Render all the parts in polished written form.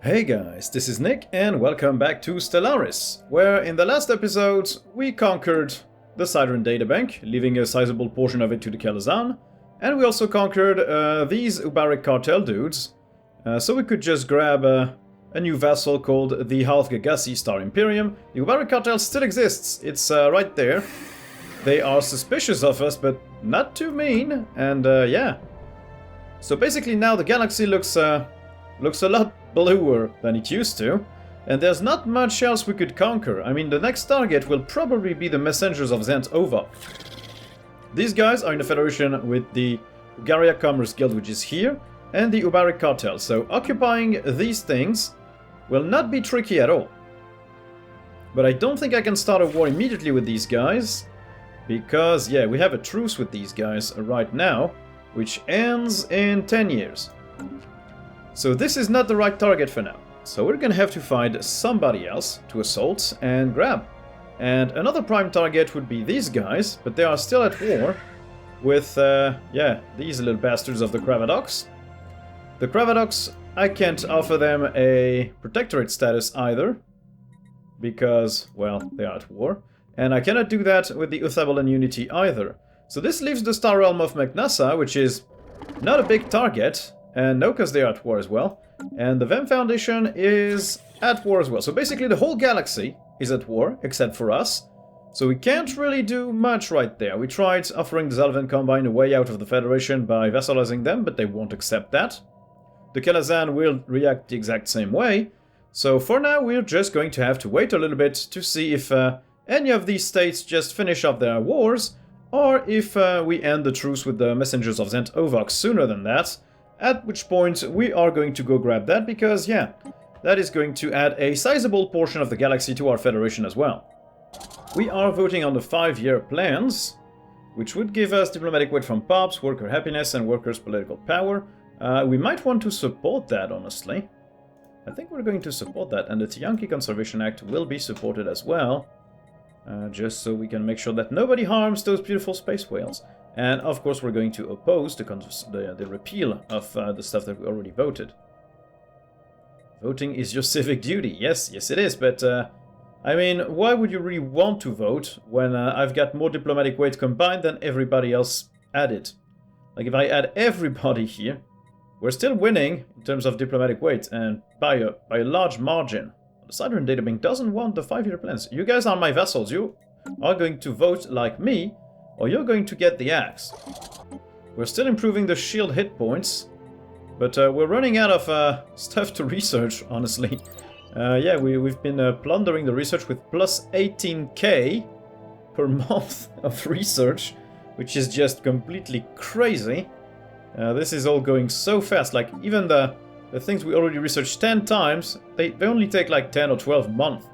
Hey guys, this is Nick and welcome back to Stellaris, where in the last episode we conquered the Siren databank, leaving a sizable portion of it to the Kelazan, and we also conquered these Ubaric cartel dudes, so we could just grab a new vessel called the Half Gagassi Star Imperium. The Ubaric cartel still exists, it's right there. They are suspicious of us, but not too mean, and yeah. So basically now the galaxy looks a lot bluer than it used to, and there's not much else we could conquer. I mean, the next target will probably be the Messengers of Xant Ovoc. These guys are in the Federation with the Ugaria Commerce Guild, which is here, and the Ubaric Cartel, so occupying these things will not be tricky at all. But I don't think I can start a war immediately with these guys, because, yeah, we have a truce with these guys right now, which ends in 10 years. So this is not the right target for now. So we're gonna have to find somebody else to assault and grab. And another prime target would be these guys, but they are still at war with, yeah, these little bastards of the Kravadox. The Kravadox, I can't offer them a protectorate status either, because, well, they are at war. And I cannot do that with the Uthabalan Unity either. So this leaves the Star Realm of Magnassa, which is not a big target, and no, because they are at war as well. And the Vem Foundation is at war as well. So basically the whole galaxy is at war, except for us. So we can't really do much right there. We tried offering the Zalvan Combine a way out of the Federation by vassalizing them, but they won't accept that. The Kelazan will react the exact same way. So for now we're just going to have to wait a little bit to see if any of these states just finish up their wars, or if we end the truce with the Messengers of Xant Ovoc sooner than that. At which point we are going to go grab that, because, yeah, that is going to add a sizable portion of the galaxy to our Federation as well. We are voting on the 5-year plans, which would give us diplomatic weight from Pops, worker happiness, and workers' political power. We might want to support that, honestly. I think we're going to support that, and the Tiyanki Conservation Act will be supported as well, just so we can make sure that nobody harms those beautiful space whales. And of course we're going to oppose the repeal of the stuff that we already voted. Voting is your civic duty. Yes, it is, but I mean, why would you really want to vote when I've got more diplomatic weight combined than everybody else added? Like, if I add everybody here, we're still winning in terms of diplomatic weight, and by a large margin. The Siren Databank doesn't want the 5-year plans. You guys are my vassals. You are going to vote like me, or you're going to get the axe. We're still improving the shield hit points, but we're running out of stuff to research, honestly. Yeah, we've been plundering the research with plus 18k per month of research, which is just completely crazy. This is all going so fast, like even the things we already researched 10 times, they only take like 10 or 12 months.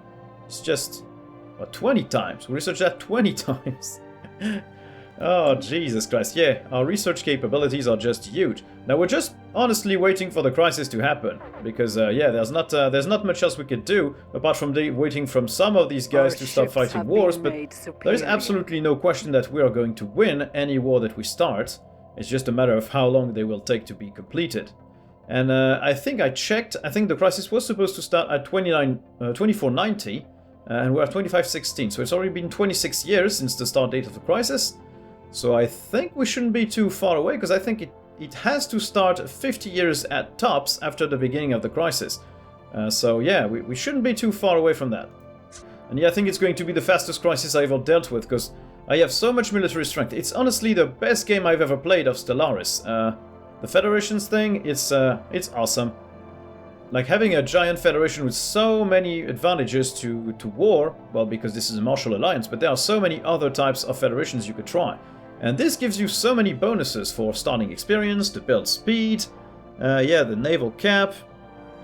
It's just, what, 20 times? We researched that 20 times. Oh, Jesus Christ. Yeah, our research capabilities are just huge. Now, we're just honestly waiting for the crisis to happen, because, yeah, there's not much else we could do, apart from waiting from some of these guys to stop fighting wars, but there is absolutely no question that we are going to win any war that we start. It's just a matter of how long they will take to be completed. And I think I checked, I think the crisis was supposed to start at 2490, and we're at 2516, so it's already been 26 years since the start date of the crisis. So I think we shouldn't be too far away, because I think it has to start 50 years at tops after the beginning of the crisis. So yeah, we shouldn't be too far away from that. And yeah, I think it's going to be the fastest crisis I ever dealt with, because I have so much military strength. It's honestly the best game I've ever played of Stellaris. The Federations thing, it's awesome. Like, having a giant federation with so many advantages to war, well, because this is a martial alliance, but there are so many other types of federations you could try. And this gives you so many bonuses for starting experience, to build speed, yeah, the naval cap.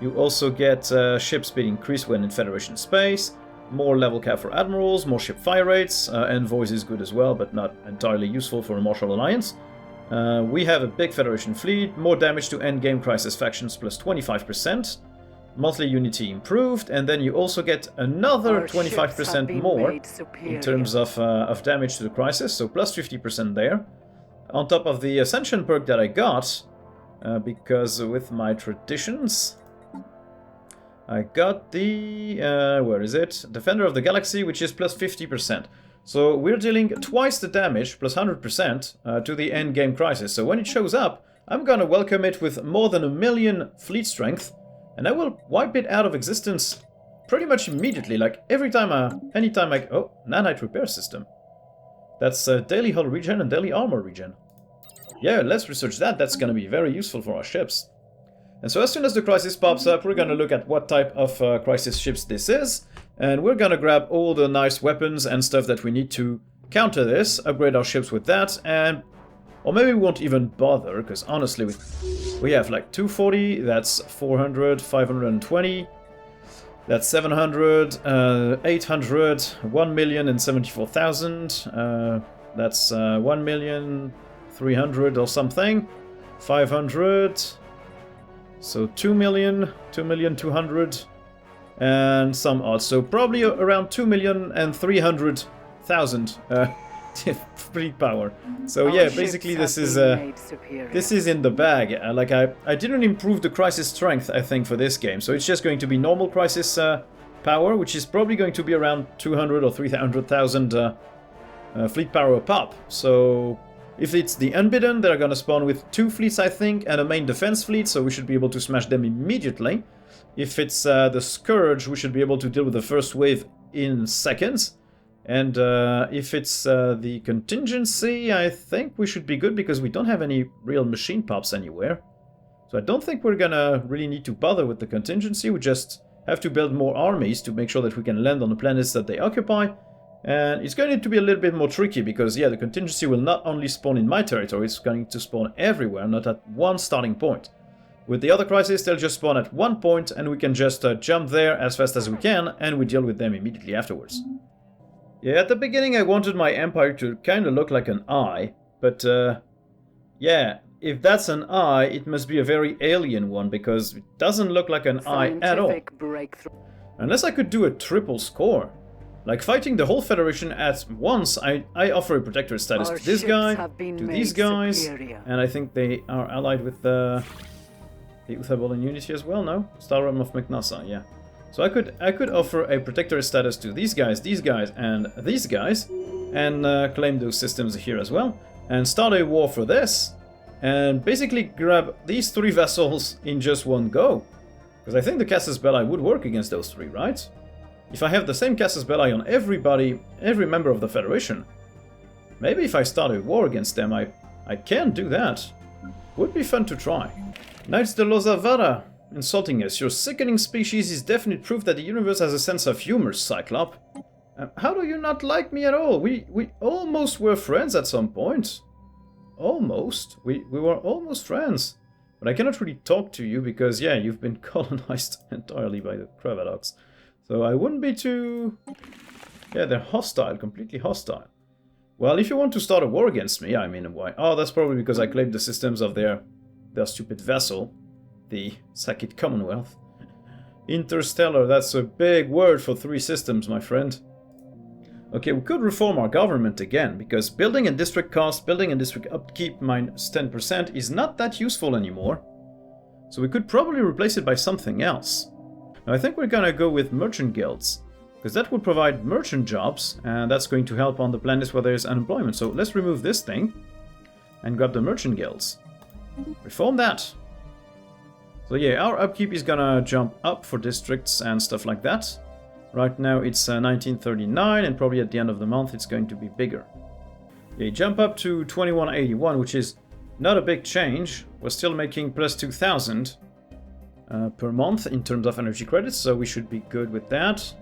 You also get ship speed increase when in Federation space, more level cap for admirals, more ship fire rates, envoys is good as well, but not entirely useful for a martial alliance. We have a big Federation fleet, more damage to endgame crisis factions plus 25%, monthly unity improved, and then you also get another 25% more in terms of damage to the crisis, so plus 50% there. On top of the Ascension perk that I got, because with my traditions, I got the... where is it? Defender of the Galaxy, which is plus 50%. So we're dealing twice the damage, plus 100%, to the endgame crisis. So when it shows up, I'm gonna welcome it with more than 1 million fleet strength, and I will wipe it out of existence pretty much immediately, like every time, anytime I... Oh, nanite repair system. That's daily hull regen and daily armor regen. Yeah, let's research that. That's gonna be very useful for our ships. And so as soon as the crisis pops up, we're gonna look at what type of crisis ships this is, and we're gonna grab all the nice weapons and stuff that we need to counter this, upgrade our ships with that, and... Or maybe we won't even bother, because honestly, we have like 240, that's 400, 520, that's 700, 800, 1,074,000, that's 1,300,000 or something, 500... So 2,200,000 and some odd. So probably around 2,300,000 fleet power. So yeah, basically this is in the bag. Like I didn't improve the crisis strength, I think, for this game. So it's just going to be normal crisis power, which is probably going to be around 200 or 300,000 fleet power a pop. So if it's the Unbidden, they're gonna spawn with 2 fleets, I think, and a main defense fleet, so we should be able to smash them immediately. If it's the Scourge, we should be able to deal with the first wave in seconds. And if it's the Contingency, I think we should be good, because we don't have any real machine pops anywhere. So I don't think we're gonna really need to bother with the Contingency, we just have to build more armies to make sure that we can land on the planets that they occupy. And it's going to be a little bit more tricky because, yeah, the Contingency will not only spawn in my territory, it's going to spawn everywhere, not at one starting point. With the other crisis, they'll just spawn at one point, and we can just jump there as fast as we can, and we deal with them immediately afterwards. Yeah, at the beginning I wanted my empire to kind of look like an eye, but, yeah, if that's an eye, it must be a very alien one, because it doesn't look like an eye at all. Unless I could do a triple score. Like fighting the whole Federation at once, I offer a protectorate status to this guy, to these guys, and I think they are allied with the Uthable in Unity as well, no? Star Realm of Meknasa, yeah. So I could offer a protectorate status to these guys, and these guys, and claim those systems here as well, and start a war for this, and basically grab these 3 vessels in just one go. Because I think the Casus Belli would work against those 3, right? If I have the same Casus Belli on everybody, every member of the Federation, maybe if I start a war against them, I can do that. Would be fun to try. Knights de Lozavara, insulting us. Your sickening species is definite proof that the universe has a sense of humor, Cyclop. How do you not like me at all? We almost were friends at some point. Almost. We were almost friends. But I cannot really talk to you because, yeah, you've been colonized entirely by the Cravadox. So I wouldn't be too... Yeah, they're hostile, completely hostile. Well, if you want to start a war against me, I mean, why? Oh, that's probably because I claimed the systems of their stupid vessel, the Sakit Commonwealth. Interstellar, that's a big word for 3 systems, my friend. Okay, we could reform our government again, because building and district cost, building and district upkeep minus 10% is not that useful anymore. So we could probably replace it by something else. Now, I think we're gonna go with merchant guilds, because that would provide merchant jobs, and that's going to help on the planets where there's unemployment. So let's remove this thing, and grab the merchant guilds. Reform that. So yeah, our upkeep is gonna jump up for districts and stuff like that. Right now it's 1939, and probably at the end of the month it's going to be bigger. Yeah, jump up to 2181, which is not a big change. We're still making plus 2,000 per month in terms of energy credits, so we should be good with that.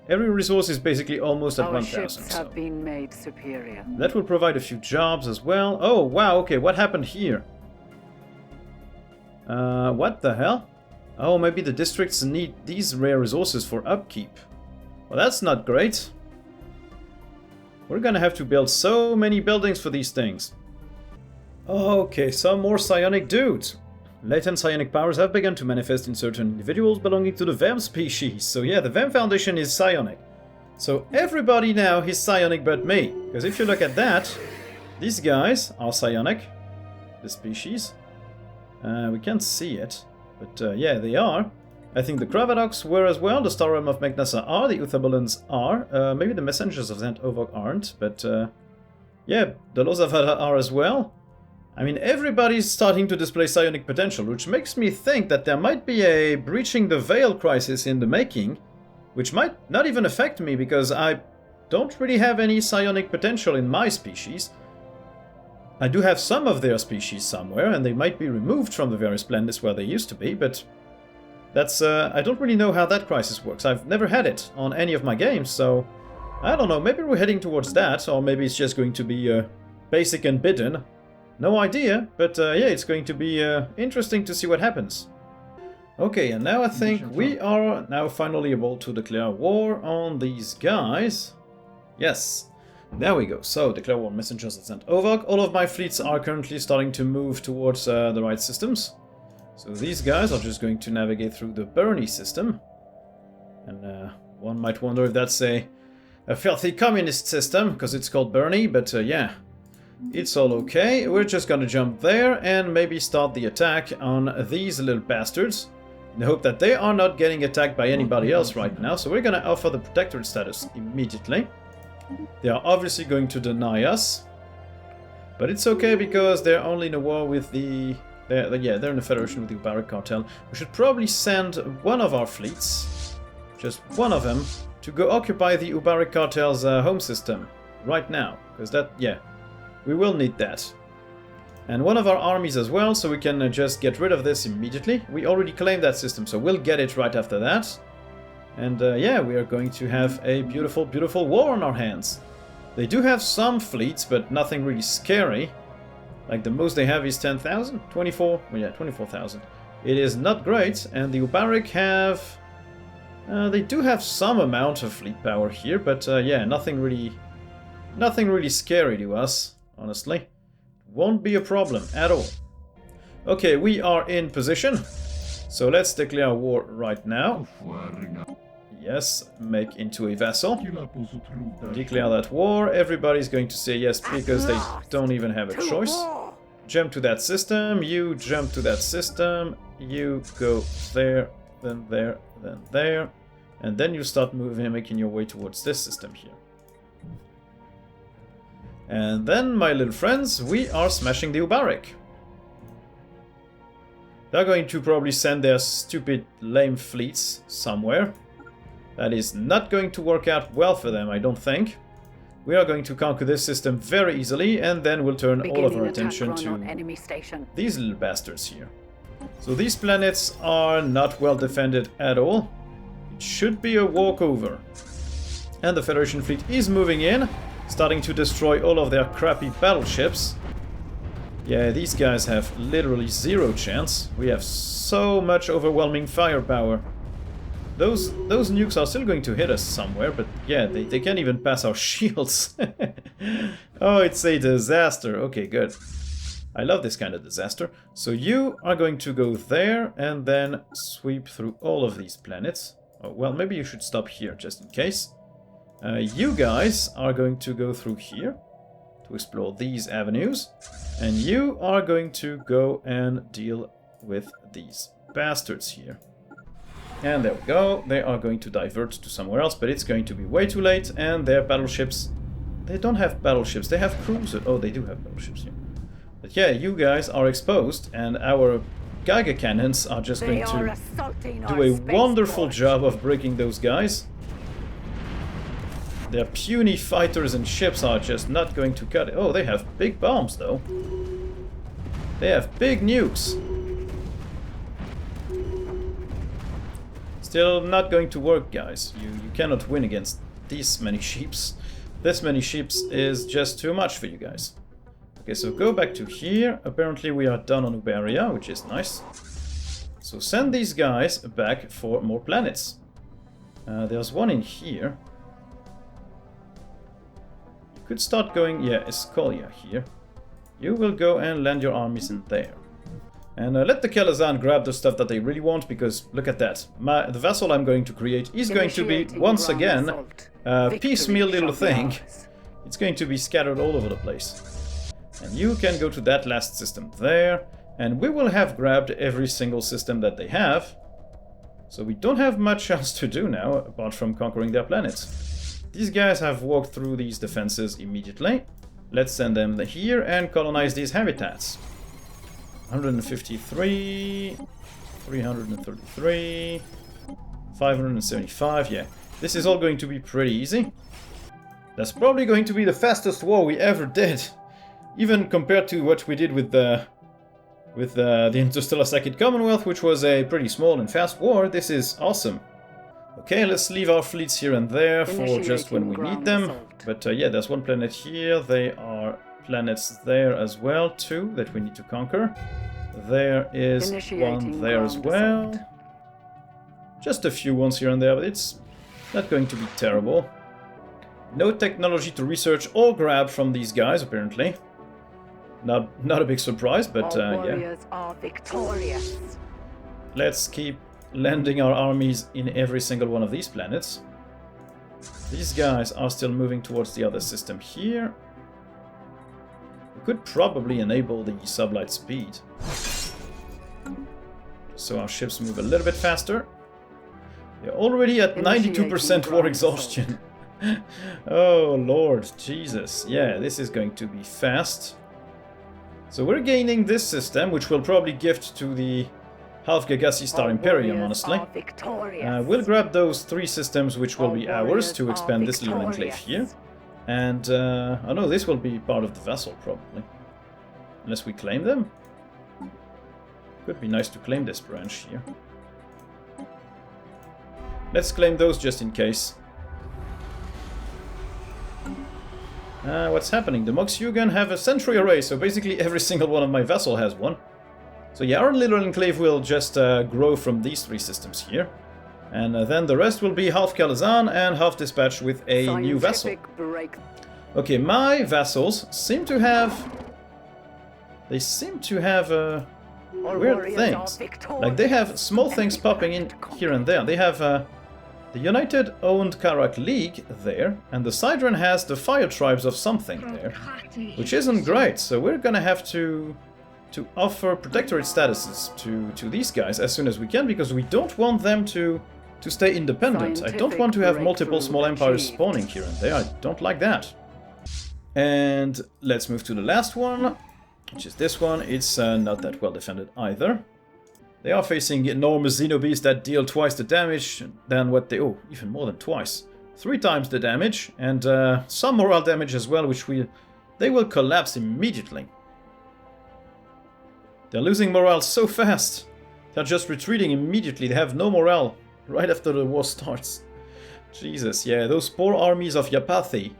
Every resource is basically almost at 1,000. Ships have been made superior. That will provide a few jobs as well. Oh, wow, okay, what happened here? What the hell? Oh, maybe the districts need these rare resources for upkeep. Well, that's not great. We're gonna have to build so many buildings for these things. Okay, some more psionic dudes. Latent psionic powers have begun to manifest in certain individuals belonging to the Vem species. So yeah, the Vem Foundation is psionic. So everybody now is psionic but me. Because if you look at that, these guys are psionic. The species. We can't see it. But yeah, they are. I think the Kravadoks were as well, the Star Realm of Magnessa are, the Uthabolans are, maybe the Messengers of Xant Ovoc aren't, but yeah, the Lozavada are as well. I mean, everybody's starting to display psionic potential, which makes me think that there might be a breaching the veil crisis in the making, which might not even affect me, because I don't really have any psionic potential in my species. I do have some of their species somewhere, and they might be removed from the various planets where they used to be, but that's, I don't really know how that crisis works. I've never had it on any of my games, so I don't know, maybe we're heading towards that, or maybe it's just going to be basic and bidden. No idea, but yeah, it's going to be interesting to see what happens. Okay, and now I think we are now finally able to declare war on these guys. Yes, there we go. So, declare war on Messengers of Xant Ovoc. All of my fleets are currently starting to move towards the right systems. So these guys are just going to navigate through the Bernie system. And one might wonder if that's a filthy communist system, because it's called Bernie, but yeah. It's all okay. We're just gonna jump there and maybe start the attack on these little bastards, in the hope that they are not getting attacked by anybody else right now. So we're gonna offer the protectorate status immediately. They are obviously going to deny us, but it's okay because they're only in a war with the... they're in a federation with the Ubarik cartel. We should probably send one of our fleets, just one of them, to go occupy the Ubarik cartel's home system right now, because that, yeah, we will need that. And one of our armies as well, so we can just get rid of this immediately. We already claimed that system, so we'll get it right after that. And yeah, we are going to have a beautiful, beautiful war on our hands. They do have some fleets, but nothing really scary. Like the most they have is 10,000? 24? Well, yeah, 24,000. It is not great, and the Ubarik have... they do have some amount of fleet power here, but yeah, nothing really scary to us. Honestly, won't be a problem at all. Okay, we are in position, so let's declare war right now. Yes, make into a vassal. Declare that war. Everybody's going to say yes because they don't even have a choice. Jump to that system, you jump to that system, you go there, then there, then there, and then you start moving, making your way towards this system here. And then, my little friends, we are smashing the Ubarik. They're going to probably send their stupid, lame fleets somewhere. That is not going to work out well for them, I don't think. We are going to conquer this system very easily, and then we'll turn all of our attention to these little bastards here. So these planets are not well defended at all. It should be a walkover. And the Federation fleet is moving in, starting to destroy all of their crappy battleships. Yeah, these guys have literally zero chance. We have so much overwhelming firepower. Those nukes are still going to hit us somewhere, but yeah, they can't even pass our shields. Oh, it's a disaster. Okay, good. I love this kind of disaster. So you are going to go there and then sweep through all of these planets. Oh, well, maybe you should stop here just in case. You guys are going to go through here to explore these avenues, and you are going to go and deal with these bastards here. And there we go, they are going to divert to somewhere else, but it's going to be way too late, and their battleships... They don't have battleships, they have cruisers. Oh, they do have battleships here. But yeah, you guys are exposed, and our Geiger cannons are just going to do a wonderful job of breaking those guys. Their puny fighters and ships are just not going to cut it. Oh, they have big bombs, though. They have big nukes. Still not going to work, guys. You cannot win against these many ships. This many ships is just too much for you guys. Okay, so go back to here. Apparently we are done on Uberia, which is nice. So send these guys back for more planets. There's one in here. Could start going, yeah, Escolia here. You will go and land your armies in there. And let the Kelazan grab the stuff that they really want, because look at that. The vassal I'm going to create is going to be, once again, a piecemeal little thing. It's going to be scattered all over the place. And you can go to that last system there, and we will have grabbed every single system that they have. So we don't have much else to do now, apart from conquering their planets. These guys have walked through these defenses immediately. Let's send them here and colonize these habitats. 153, 333, 575, yeah. This is all going to be pretty easy. That's probably going to be the fastest war we ever did. Even compared to what we did with the Interstellar Second Commonwealth, which was a pretty small and fast war, this is awesome. Okay, let's leave our fleets here and there for just when we need them. But yeah, there's one planet here. There are planets there as well, too, that we need to conquer. There is one there as well. Just a few ones here and there, but it's not going to be terrible. No technology to research or grab from these guys, apparently. Not a big surprise, but yeah. Are victorious. Let's keep landing our armies in every single one of these planets. These guys are still moving towards the other system here. We could probably enable the sublight speed, so our ships move a little bit faster. They're already at 92% war exhaustion. Oh lord, Jesus. Yeah, this is going to be fast. So we're gaining this system, which we'll probably gift to the Half Gagasi Star Imperium, honestly. We'll grab those 3 systems, which will be ours, to expand this little enclave here. And, oh no, this will be part of the vassal, probably. Unless we claim them. Could be nice to claim this branch here. Let's claim those just in case. What's happening? The Mox-Yugan have a sentry array, so basically every single one of my vassal has one. So yeah, our little enclave will just grow from these 3 systems here. And then the rest will be half Kalazan and half dispatched with a new vessel. Okay, my vassals seem to have... They seem to have weird things. Like they have small things popping in here and there. They have the United-owned Karak League there, and the Sidron has the Fire Tribes of something there, which isn't great, so we're gonna have to offer protectorate statuses to these guys as soon as we can, because we don't want them to stay independent. I don't want to have multiple small empires spawning here and there. I don't like that. And let's move to the last one, which is this one. It's not that well defended either. They are facing enormous Xenobeasts that deal twice the damage than what they... Oh, even more than twice. 3 times the damage, and some morale damage as well, which they will collapse immediately. They're losing morale so fast. They're just retreating immediately. They have no morale right after the war starts. Jesus, yeah, those poor armies of Yapathi.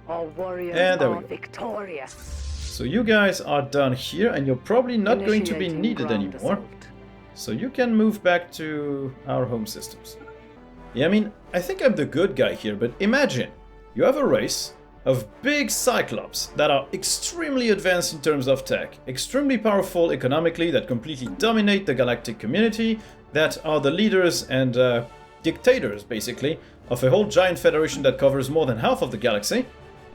Our warriors are victorious. So you guys are done here, and you're probably not going to be needed anymore. So you can move back to our home systems. Yeah, I mean, I think I'm the good guy here, but imagine you have a race of big Cyclops that are extremely advanced in terms of tech, extremely powerful economically, that completely dominate the galactic community, that are the leaders and dictators, basically, of a whole giant federation that covers more than half of the galaxy.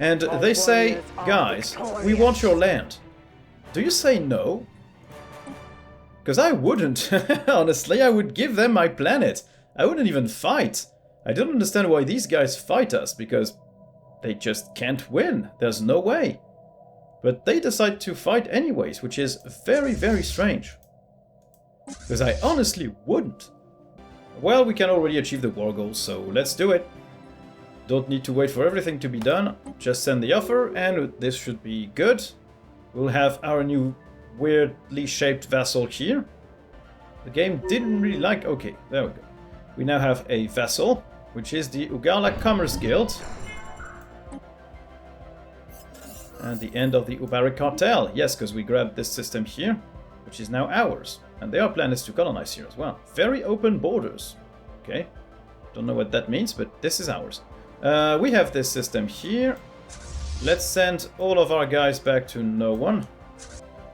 And they say, guys, we want your land. Do you say no? Because I wouldn't. Honestly, I would give them my planet. I wouldn't even fight. I don't understand why these guys fight us, because they just can't win. There's no way. But they decide to fight anyways, which is very, very strange. Because I honestly wouldn't. Well, we can already achieve the war goals, so let's do it. Don't need to wait for everything to be done. Just send the offer, and this should be good. We'll have our new weirdly shaped vassal here. The game didn't really like... Okay, there we go. We now have a vassal, which is the Ugala Commerce Guild. And the end of the Ubaric Cartel. Yes, because we grabbed this system here, which is now ours. And there are planets to colonize here as well. Very open borders. Okay. Don't know what that means, but this is ours. We have this system here. Let's send all of our guys back to no one.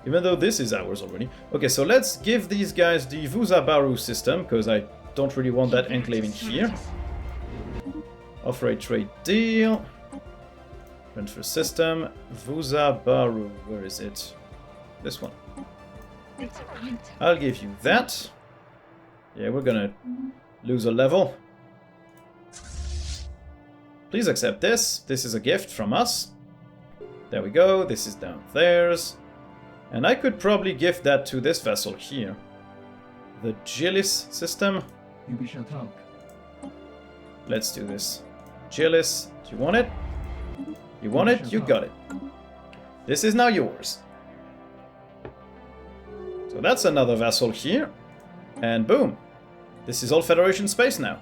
Even though this is ours already. Okay, so let's give these guys the Vuza Baru system, because I don't really want that enclave in here. Offer a trade deal. Transfer system. Vuza Baru, where is it? this one. I'll give you that. Yeah, we're gonna lose a level. Please accept this. This is a gift from us. There we go. This is down theirs. And I could probably gift that to this vessel here. The Gillis system. Let's do this. Gillis, do you want it? You want it? You got it. This is now yours. So that's another vessel here. And boom. This is all Federation space now.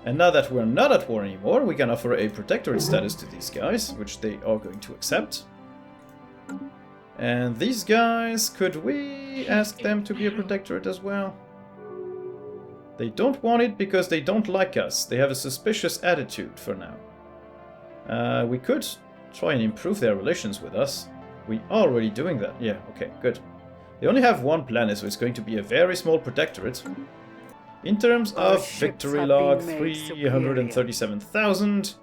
And now that we're not at war anymore, we can offer a protectorate status to these guys, which they are going to accept. And these guys, could we ask them to be a protectorate as well? They don't want it because they don't like us. They have a suspicious attitude for now. We could try and improve their relations with us. We are already doing that. Yeah, okay, good. They only have one planet, so it's going to be a very small protectorate. In terms of victory log, 337,000.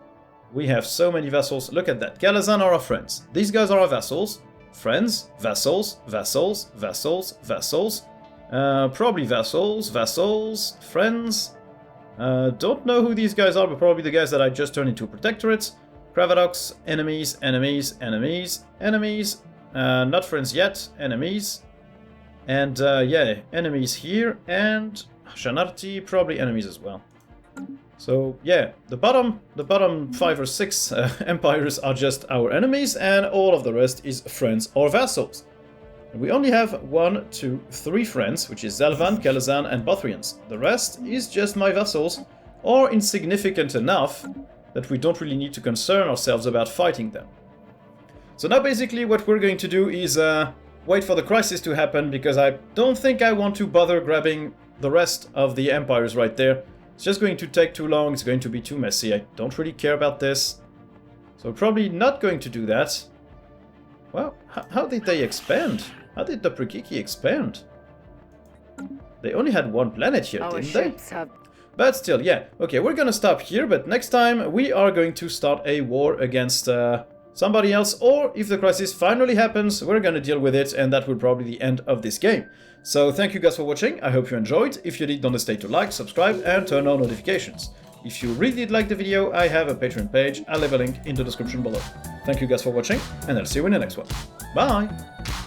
We have so many vessels. Look at that. Kalazan are our friends. These guys are our vassals. Friends, vassals, vassals, vassals, vassals. Probably vassals, vassals, friends. Don't know who these guys are, but probably the guys that I just turned into protectorates. Cravadox, enemies, enemies, enemies, enemies. Not friends yet, enemies. And yeah, enemies here, and Shanarti, probably enemies as well. So yeah, the bottom 5 or 6 empires are just our enemies, and all of the rest is friends or vassals. And we only have 1, 2, 3 friends, which is Zalvan, Kalazan, and Bothrians. The rest is just my vassals, or insignificant enough that we don't really need to concern ourselves about fighting them. So now basically what we're going to do is wait for the crisis to happen, because I don't think I want to bother grabbing the rest of the empires right there. It's just going to take too long, it's going to be too messy, I don't really care about this. So probably not going to do that. Well, how did they expand? How did the Prikiki expand? They only had one planet here, didn't they? But still, yeah. Okay, we're gonna stop here, but next time we are going to start a war against somebody else, or if the crisis finally happens, we're gonna deal with it, and that will probably be the end of this game. So thank you guys for watching, I hope you enjoyed. If you did, don't hesitate to like, subscribe, and turn on notifications. If you really did like the video, I have a Patreon page, I'll leave a link in the description below. Thank you guys for watching, and I'll see you in the next one. Bye!